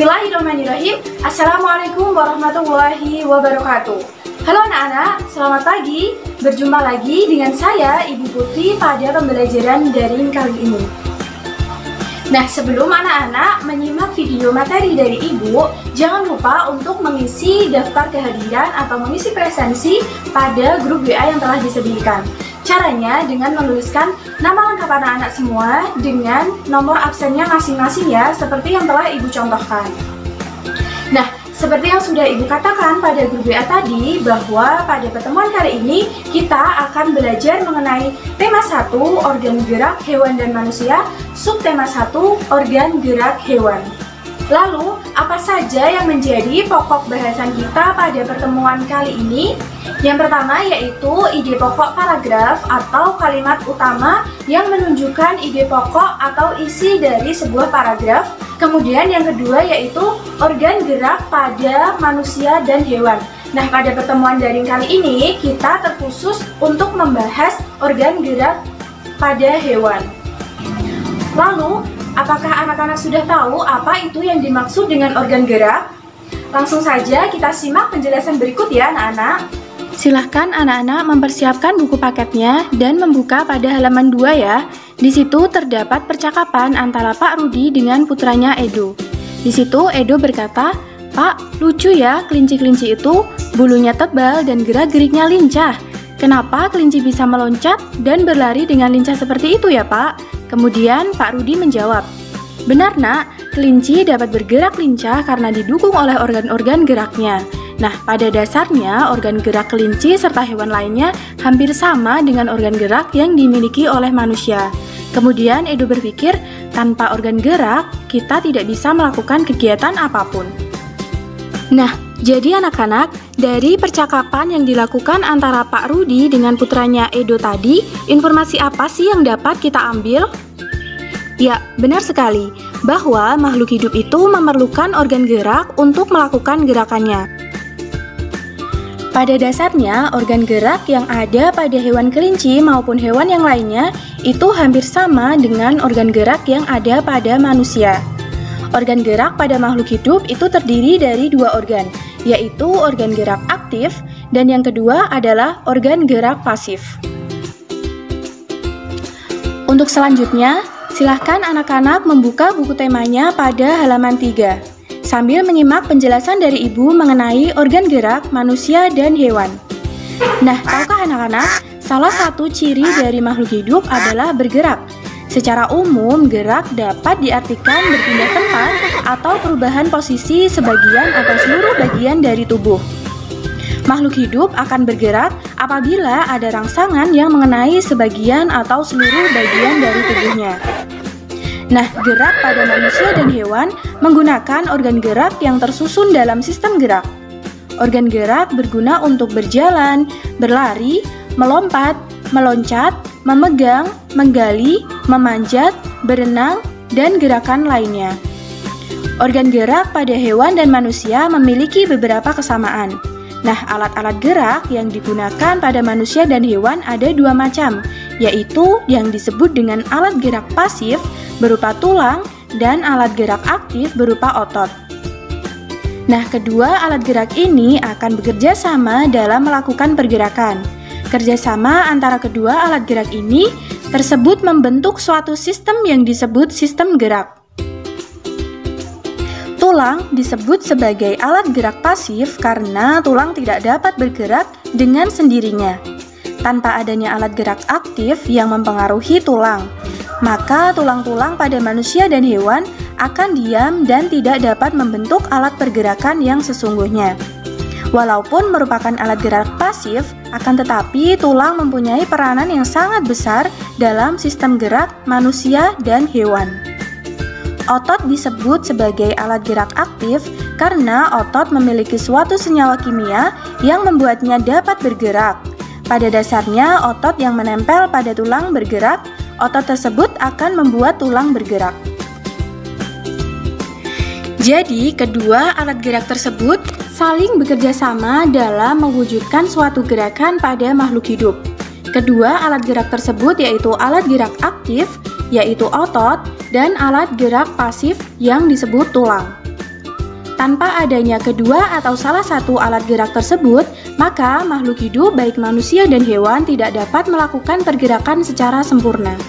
Bismillahirrahmanirrahim. Assalamualaikum warahmatullahi wabarakatuh. Halo anak-anak, selamat pagi. Berjumpa lagi dengan saya, Ibu Putri, pada pembelajaran daring kali ini. Nah, sebelum anak-anak menyimak video materi dari Ibu, jangan lupa untuk mengisi daftar kehadiran atau mengisi presensi pada grup WA yang telah disediakan. Caranya dengan menuliskan nama lengkap anak-anak semua dengan nomor absennya masing-masing ya, seperti yang telah Ibu contohkan. Nah, seperti yang sudah Ibu katakan pada grup WA tadi, bahwa pada pertemuan kali ini kita akan belajar mengenai tema 1, organ gerak hewan dan manusia, subtema 1, organ gerak hewan. Lalu, apa saja yang menjadi pokok bahasan kita pada pertemuan kali ini? Yang pertama yaitu ide pokok paragraf atau kalimat utama yang menunjukkan ide pokok atau isi dari sebuah paragraf. Kemudian yang kedua yaitu organ gerak pada manusia dan hewan. Nah, pada pertemuan daring kali ini kita terkhusus untuk membahas organ gerak pada hewan. Lalu, apakah anak-anak sudah tahu apa itu yang dimaksud dengan organ gerak? Langsung saja kita simak penjelasan berikut ya anak-anak. Silahkan anak-anak mempersiapkan buku paketnya dan membuka pada halaman 2 ya. Di situ terdapat percakapan antara Pak Rudi dengan putranya Edo. Di situ Edo berkata, "Pak, lucu ya kelinci-kelinci itu, bulunya tebal dan gerak-geriknya lincah. Kenapa kelinci bisa meloncat dan berlari dengan lincah seperti itu ya Pak?" Kemudian Pak Rudi menjawab, "Benar nak, kelinci dapat bergerak lincah karena didukung oleh organ-organ geraknya. Nah, pada dasarnya organ gerak kelinci serta hewan lainnya hampir sama dengan organ gerak yang dimiliki oleh manusia." Kemudian Edo berpikir, tanpa organ gerak, kita tidak bisa melakukan kegiatan apapun. Nah, jadi anak-anak, dari percakapan yang dilakukan antara Pak Rudi dengan putranya Edo tadi, informasi apa sih yang dapat kita ambil? Ya, benar sekali, bahwa makhluk hidup itu memerlukan organ gerak untuk melakukan gerakannya. Pada dasarnya, organ gerak yang ada pada hewan kelinci maupun hewan yang lainnya itu hampir sama dengan organ gerak yang ada pada manusia. Organ gerak pada makhluk hidup itu terdiri dari 2 organ, yaitu organ gerak aktif dan yang kedua adalah organ gerak pasif. Untuk selanjutnya, silahkan anak-anak membuka buku temanya pada halaman 3. Sambil menyimak penjelasan dari Ibu mengenai organ gerak manusia dan hewan. Nah, tahukah anak-anak, salah satu ciri dari makhluk hidup adalah bergerak. Secara umum, gerak dapat diartikan berpindah tempat atau perubahan posisi sebagian atau seluruh bagian dari tubuh. Makhluk hidup akan bergerak apabila ada rangsangan yang mengenai sebagian atau seluruh bagian dari tubuhnya. Nah, gerak pada manusia dan hewan menggunakan organ gerak yang tersusun dalam sistem gerak. Organ gerak berguna untuk berjalan, berlari, melompat, meloncat, memegang, menggali, memanjat, berenang, dan gerakan lainnya. Organ gerak pada hewan dan manusia memiliki beberapa kesamaan. Nah, alat-alat gerak yang digunakan pada manusia dan hewan ada 2 macam, yaitu yang disebut dengan alat gerak pasif berupa tulang dan alat gerak aktif berupa otot. Nah, kedua alat gerak ini akan bekerja sama dalam melakukan pergerakan. Kerjasama antara kedua alat gerak ini tersebut membentuk suatu sistem yang disebut sistem gerak. Tulang disebut sebagai alat gerak pasif karena tulang tidak dapat bergerak dengan sendirinya. Tanpa adanya alat gerak aktif yang mempengaruhi tulang, maka tulang-tulang pada manusia dan hewan akan diam dan tidak dapat membentuk alat pergerakan yang sesungguhnya. Walaupun merupakan alat gerak pasif, akan tetapi tulang mempunyai peranan yang sangat besar dalam sistem gerak manusia dan hewan. Otot disebut sebagai alat gerak aktif karena otot memiliki suatu senyawa kimia yang membuatnya dapat bergerak. Pada dasarnya, otot yang menempel pada tulang bergerak, otot tersebut akan membuat tulang bergerak. Jadi, kedua alat gerak tersebut saling bekerja sama dalam mewujudkan suatu gerakan pada makhluk hidup. Kedua alat gerak tersebut yaitu alat gerak aktif, yaitu otot, dan alat gerak pasif yang disebut tulang. Tanpa adanya kedua atau salah satu alat gerak tersebut, maka makhluk hidup baik manusia dan hewan tidak dapat melakukan pergerakan secara sempurna.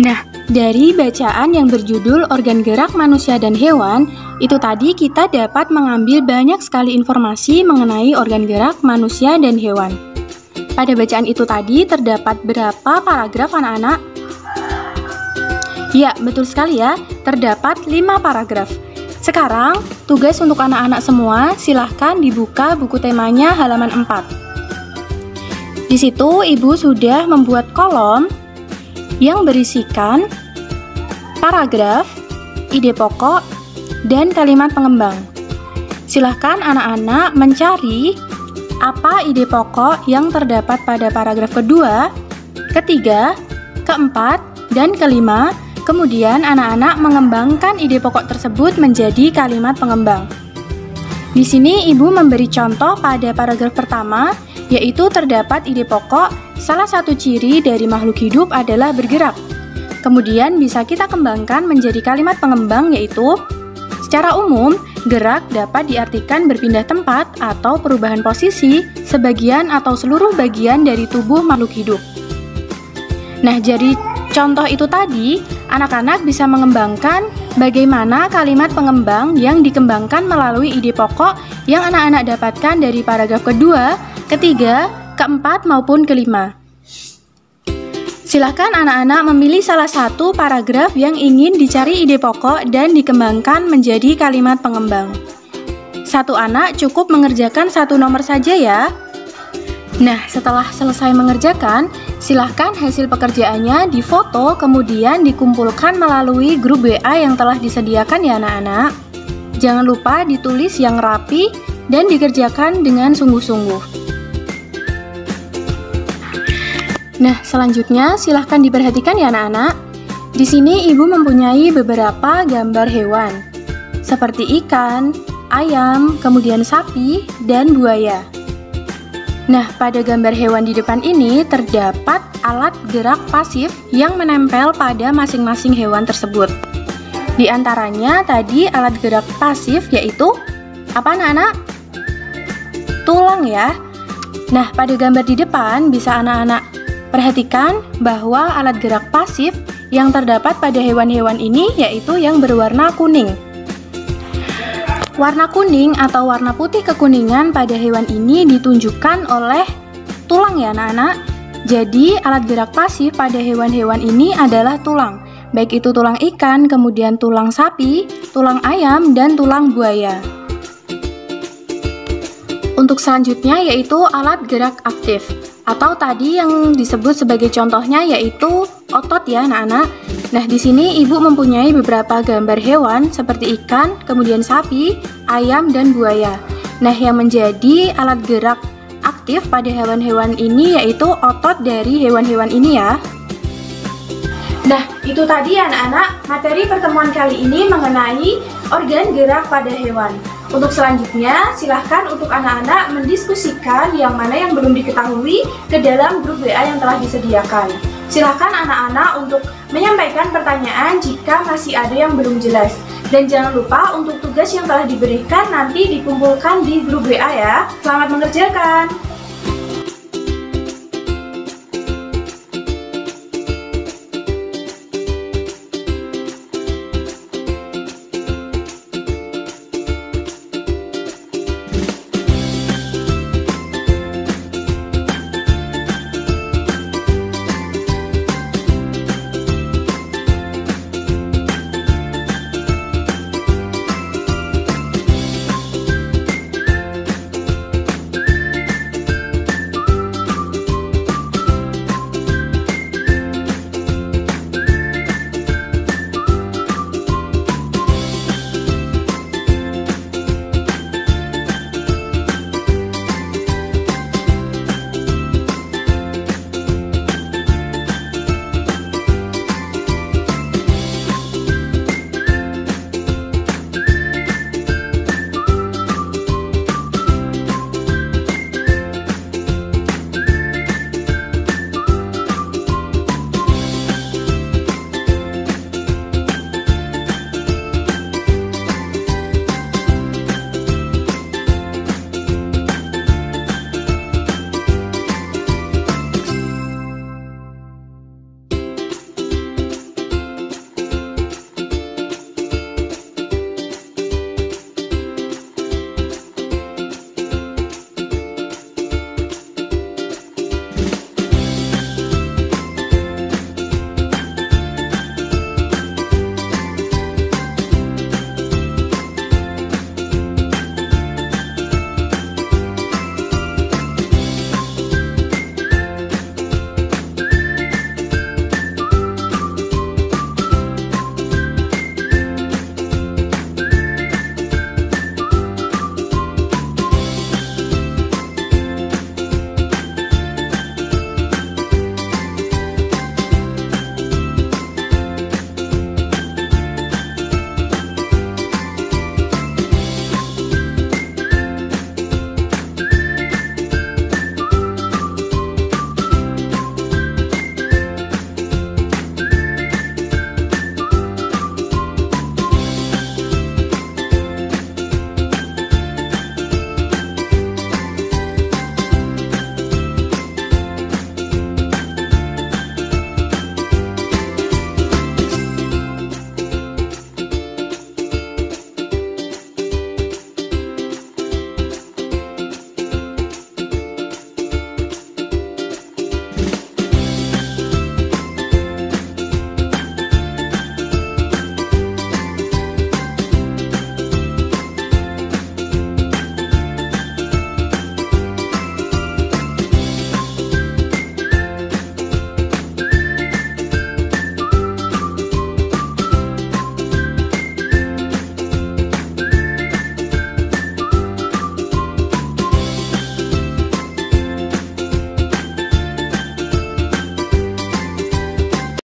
Nah, dari bacaan yang berjudul Organ Gerak Manusia dan Hewan, itu tadi kita dapat mengambil banyak sekali informasi mengenai organ gerak manusia dan hewan. Pada bacaan itu tadi terdapat berapa paragraf anak-anak? Ya, betul sekali ya, terdapat 5 paragraf. Sekarang, tugas untuk anak-anak semua, silahkan dibuka buku temanya halaman 4. Di situ, Ibu sudah membuat kolom yang berisikan paragraf, ide pokok, dan kalimat pengembang. Silahkan anak-anak mencari apa ide pokok yang terdapat pada paragraf kedua, ketiga, keempat, dan kelima. Kemudian anak-anak mengembangkan ide pokok tersebut menjadi kalimat pengembang. Di sini Ibu memberi contoh pada paragraf pertama, yaitu terdapat ide pokok, salah satu ciri dari makhluk hidup adalah bergerak. Kemudian bisa kita kembangkan menjadi kalimat pengembang, yaitu secara umum, gerak dapat diartikan berpindah tempat atau perubahan posisi sebagian atau seluruh bagian dari tubuh makhluk hidup. Nah, jadi contoh itu tadi, anak-anak bisa mengembangkan bagaimana kalimat pengembang yang dikembangkan melalui ide pokok yang anak-anak dapatkan dari paragraf kedua, ketiga, keempat, maupun kelima. Silakan anak-anak memilih salah satu paragraf yang ingin dicari ide pokok dan dikembangkan menjadi kalimat pengembang. Satu anak cukup mengerjakan satu nomor saja ya. Nah, setelah selesai mengerjakan, silahkan hasil pekerjaannya difoto kemudian dikumpulkan melalui grup WA yang telah disediakan ya anak-anak. Jangan lupa ditulis yang rapi dan dikerjakan dengan sungguh-sungguh. Nah, selanjutnya silahkan diperhatikan ya anak-anak. Di sini Ibu mempunyai beberapa gambar hewan, seperti ikan, ayam, kemudian sapi, dan buaya. Nah, pada gambar hewan di depan ini terdapat alat gerak pasif yang menempel pada masing-masing hewan tersebut. Di antaranya tadi alat gerak pasif yaitu apa anak-anak? Tulang ya. Nah, pada gambar di depan bisa anak-anak perhatikan bahwa alat gerak pasif yang terdapat pada hewan-hewan ini yaitu yang berwarna kuning. Warna kuning atau warna putih kekuningan pada hewan ini ditunjukkan oleh tulang ya anak-anak. Jadi alat gerak pasif pada hewan-hewan ini adalah tulang. Baik itu tulang ikan, kemudian tulang sapi, tulang ayam, dan tulang buaya. Untuk selanjutnya yaitu alat gerak aktif. Atau tadi yang disebut sebagai contohnya yaitu otot ya anak-anak. Nah, di sini Ibu mempunyai beberapa gambar hewan seperti ikan, kemudian sapi, ayam, dan buaya. Nah, yang menjadi alat gerak aktif pada hewan-hewan ini yaitu otot dari hewan-hewan ini ya. Nah, itu tadi anak-anak materi pertemuan kali ini mengenai organ gerak pada hewan. Untuk selanjutnya, silahkan untuk anak-anak mendiskusikan yang mana yang belum diketahui ke dalam grup WA yang telah disediakan. Silahkan anak-anak untuk menyampaikan pertanyaan jika masih ada yang belum jelas. Dan jangan lupa untuk tugas yang telah diberikan nanti dikumpulkan di grup WA ya. Selamat mengerjakan!